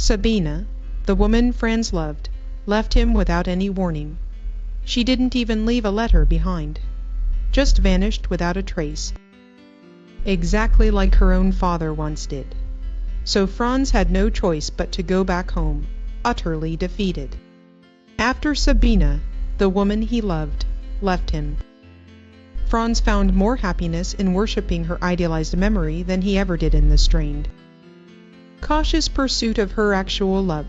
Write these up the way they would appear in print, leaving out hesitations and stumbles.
Sabina, the woman Franz loved, left him without any warning. She didn't even leave a letter behind. Just vanished without a trace. Exactly like her own father once did. So Franz had no choice but to go back home, utterly defeated. After Sabina, the woman he loved, left him, Franz found more happiness in worshipping her idealized memory than he ever did in the strained, cautious pursuit of her actual love.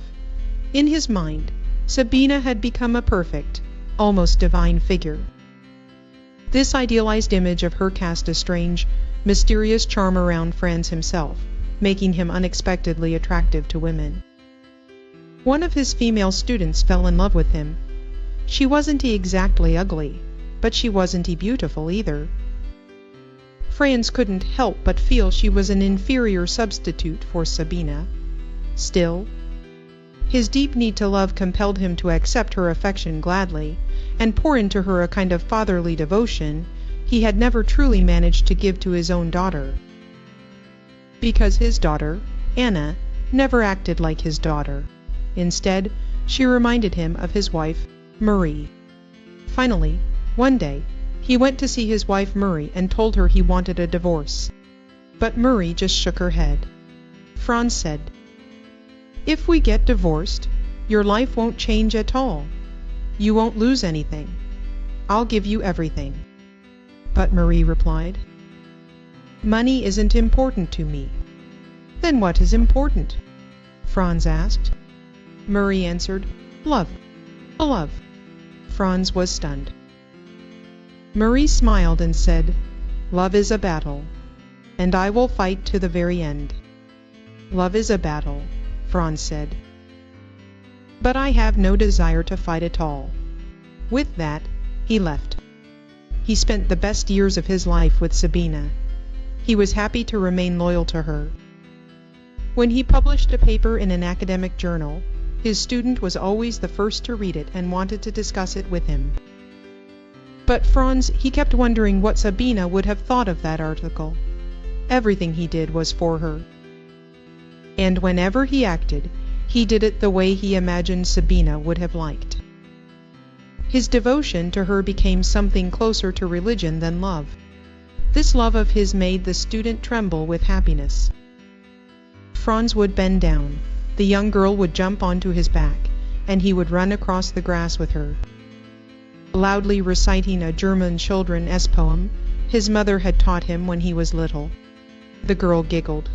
In his mind, Sabina had become a perfect, almost divine figure. This idealized image of her cast a strange, mysterious charm around Franz himself, making him unexpectedly attractive to women. One of his female students fell in love with him. She wasn't exactly ugly, but she wasn't beautiful either. Franz couldn't help but feel she was an inferior substitute for Sabina. Still, his deep need to love compelled him to accept her affection gladly, and pour into her a kind of fatherly devotion he had never truly managed to give to his own daughter. Because his daughter, Anna, never acted like his daughter. Instead, she reminded him of his wife, Marie. Finally, one day, he went to see his wife Marie and told her he wanted a divorce. But Marie just shook her head. Franz said, "If we get divorced, your life won't change at all. You won't lose anything. I'll give you everything." But Marie replied, "Money isn't important to me." "Then what is important?" Franz asked. Marie answered, "Love. Love." Franz was stunned. Marie smiled and said, "Love is a battle, and I will fight to the very end." "Love is a battle," Franz said. "But I have no desire to fight at all." With that, he left. He spent the best years of his life with Sabina. He was happy to remain loyal to her. When he published a paper in an academic journal, his student was always the first to read it and wanted to discuss it with him. But Franz, he kept wondering what Sabina would have thought of that article. Everything he did was for her. And whenever he acted, he did it the way he imagined Sabina would have liked. His devotion to her became something closer to religion than love. This love of his made the student tremble with happiness. Franz would bend down, the young girl would jump onto his back, and he would run across the grass with her. Loudly reciting a German children's poem his mother had taught him when he was little. The girl giggled,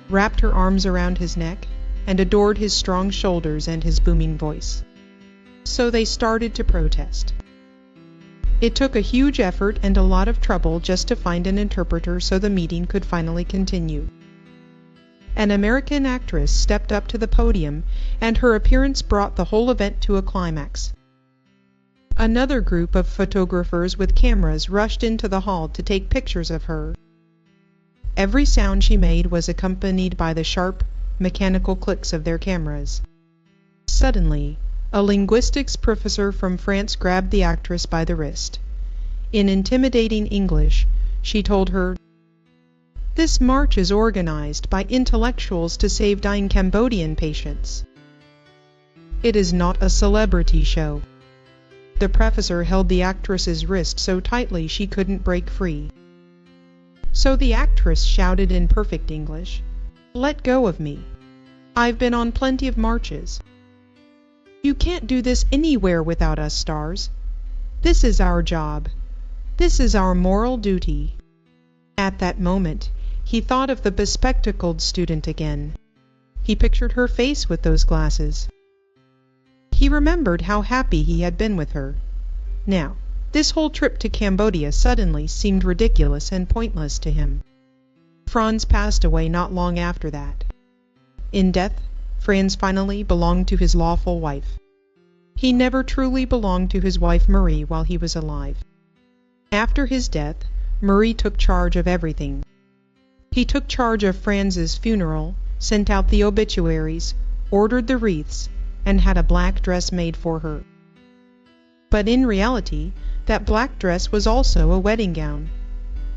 wrapped her arms around his neck, and adored his strong shoulders and his booming voice. So they started to protest. It took a huge effort and a lot of trouble just to find an interpreter so the meeting could finally continue. An American actress stepped up to the podium, and her appearance brought the whole event to a climax. Another group of photographers with cameras rushed into the hall to take pictures of her. Every sound she made was accompanied by the sharp, mechanical clicks of their cameras. Suddenly, a linguistics professor from France grabbed the actress by the wrist. In intimidating English, she told her, "This march is organized by intellectuals to save dying Cambodian patients. It is not a celebrity show." The professor held the actress's wrist so tightly she couldn't break free. So the actress shouted in perfect English, "Let go of me. I've been on plenty of marches. You can't do this anywhere without us stars. This is our job. This is our moral duty." At that moment, he thought of the bespectacled student again. He pictured her face with those glasses. He remembered how happy he had been with her. Now, this whole trip to Cambodia suddenly seemed ridiculous and pointless to him. Franz passed away not long after that. In death, Franz finally belonged to his lawful wife. He never truly belonged to his wife Marie while he was alive. After his death, Marie took charge of everything. He took charge of Franz's funeral, sent out the obituaries, ordered the wreaths, and had a black dress made for her. But in reality, that black dress was also a wedding gown.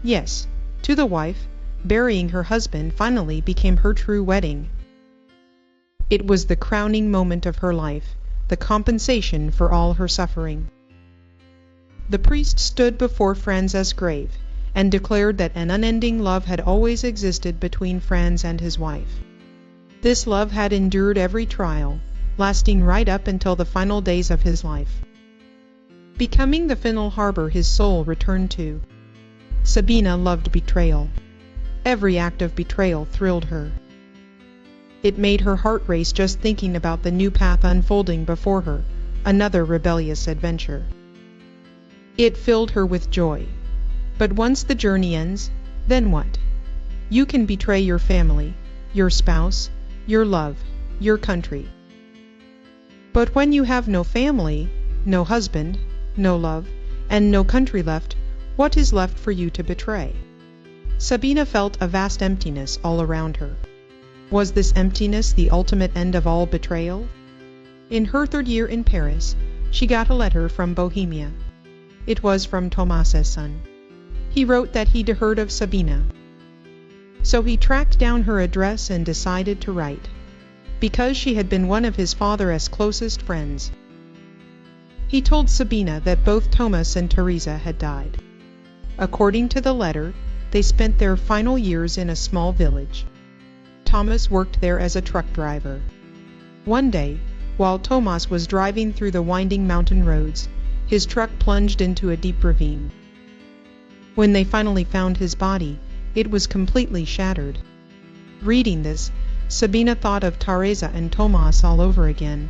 Yes, to the wife, burying her husband finally became her true wedding. It was the crowning moment of her life, the compensation for all her suffering. The priest stood before Franz's grave and declared that an unending love had always existed between Franz and his wife. This love had endured every trial, lasting right up until the final days of his life. Becoming the final harbor his soul returned to. Sabina loved betrayal. Every act of betrayal thrilled her. It made her heart race just thinking about the new path unfolding before her, another rebellious adventure. It filled her with joy. But once the journey ends, then what? You can betray your family, your spouse, your love, your country. But when you have no family, no husband, no love, and no country left, what is left for you to betray? Sabina felt a vast emptiness all around her. Was this emptiness the ultimate end of all betrayal? In her third year in Paris, she got a letter from Bohemia. It was from Thomas's son. He wrote that he'd heard of Sabina. So he tracked down her address and decided to write, because she had been one of his father's closest friends. He told Sabina that both Thomas and Teresa had died. According to the letter, they spent their final years in a small village. Thomas worked there as a truck driver. One day, while Thomas was driving through the winding mountain roads, his truck plunged into a deep ravine. When they finally found his body, it was completely shattered. Reading this, Sabina thought of Teresa and Thomas all over again.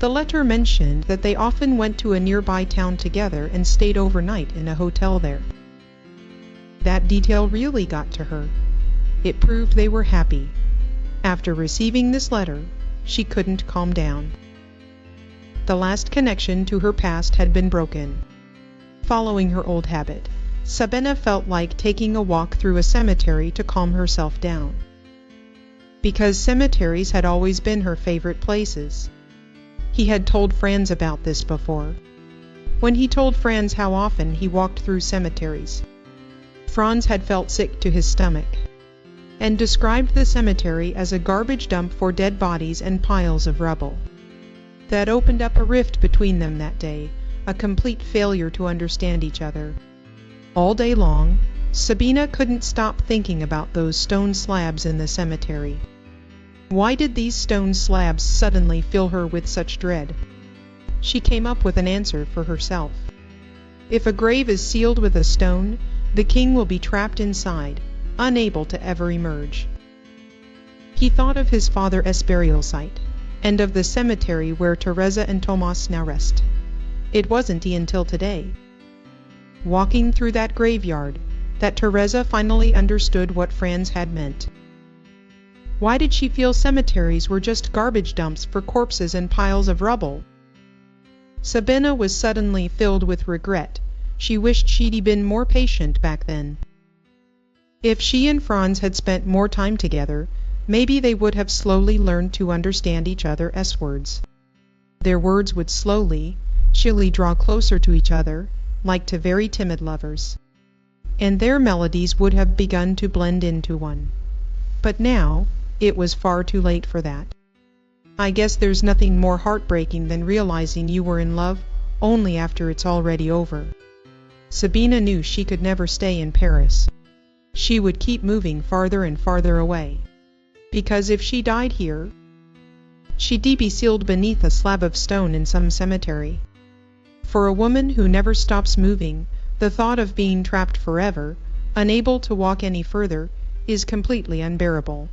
The letter mentioned that they often went to a nearby town together and stayed overnight in a hotel there. That detail really got to her. It proved they were happy. After receiving this letter, she couldn't calm down. The last connection to her past had been broken. Following her old habit, Sabina felt like taking a walk through a cemetery to calm herself down. Because cemeteries had always been her favorite places. He had told Franz about this before. When he told Franz how often he walked through cemeteries, Franz had felt sick to his stomach, and described the cemetery as a garbage dump for dead bodies and piles of rubble. That opened up a rift between them that day, a complete failure to understand each other. All day long, Sabina couldn't stop thinking about those stone slabs in the cemetery. Why did these stone slabs suddenly fill her with such dread? She came up with an answer for herself. If a grave is sealed with a stone, the king will be trapped inside, unable to ever emerge. He thought of his father's burial site, and of the cemetery where Teresa and Thomas now rest. It wasn't until today, walking through that graveyard, that Teresa finally understood what Franz had meant. Why did she feel cemeteries were just garbage dumps for corpses and piles of rubble? Sabina was suddenly filled with regret. She wished she'd been more patient back then. If she and Franz had spent more time together, maybe they would have slowly learned to understand each other's words. Their words would slowly, surely draw closer to each other, like to very timid lovers. And their melodies would have begun to blend into one. But now, it was far too late for that. I guess there's nothing more heartbreaking than realizing you were in love only after it's already over. Sabina knew she could never stay in Paris. She would keep moving farther and farther away. Because if she died here, she'd be sealed beneath a slab of stone in some cemetery. For a woman who never stops moving, the thought of being trapped forever, unable to walk any further, is completely unbearable.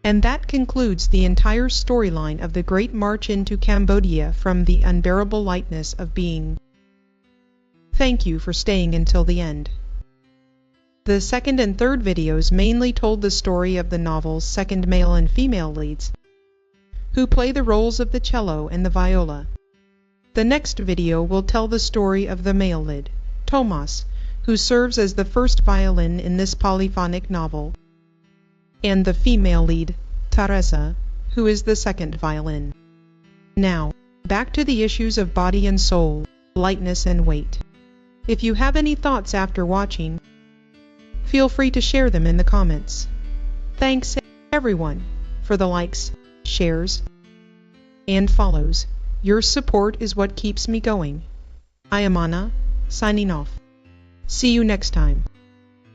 And that concludes the entire storyline of the Great March into Cambodia from the Unbearable Lightness of Being. Thank you for staying until the end. The second and third videos mainly told the story of the novel's second male and female leads, who play the roles of the cello and the viola. The next video will tell the story of the male lead, Thomas, who serves as the first violin in this polyphonic novel, and the female lead, Teresa, who is the second violin. Now, back to the issues of body and soul, lightness and weight. If you have any thoughts after watching, feel free to share them in the comments. Thanks, everyone. for the likes, shares, and follows. Your support is what keeps me going. I am Anna, signing off. See you next time.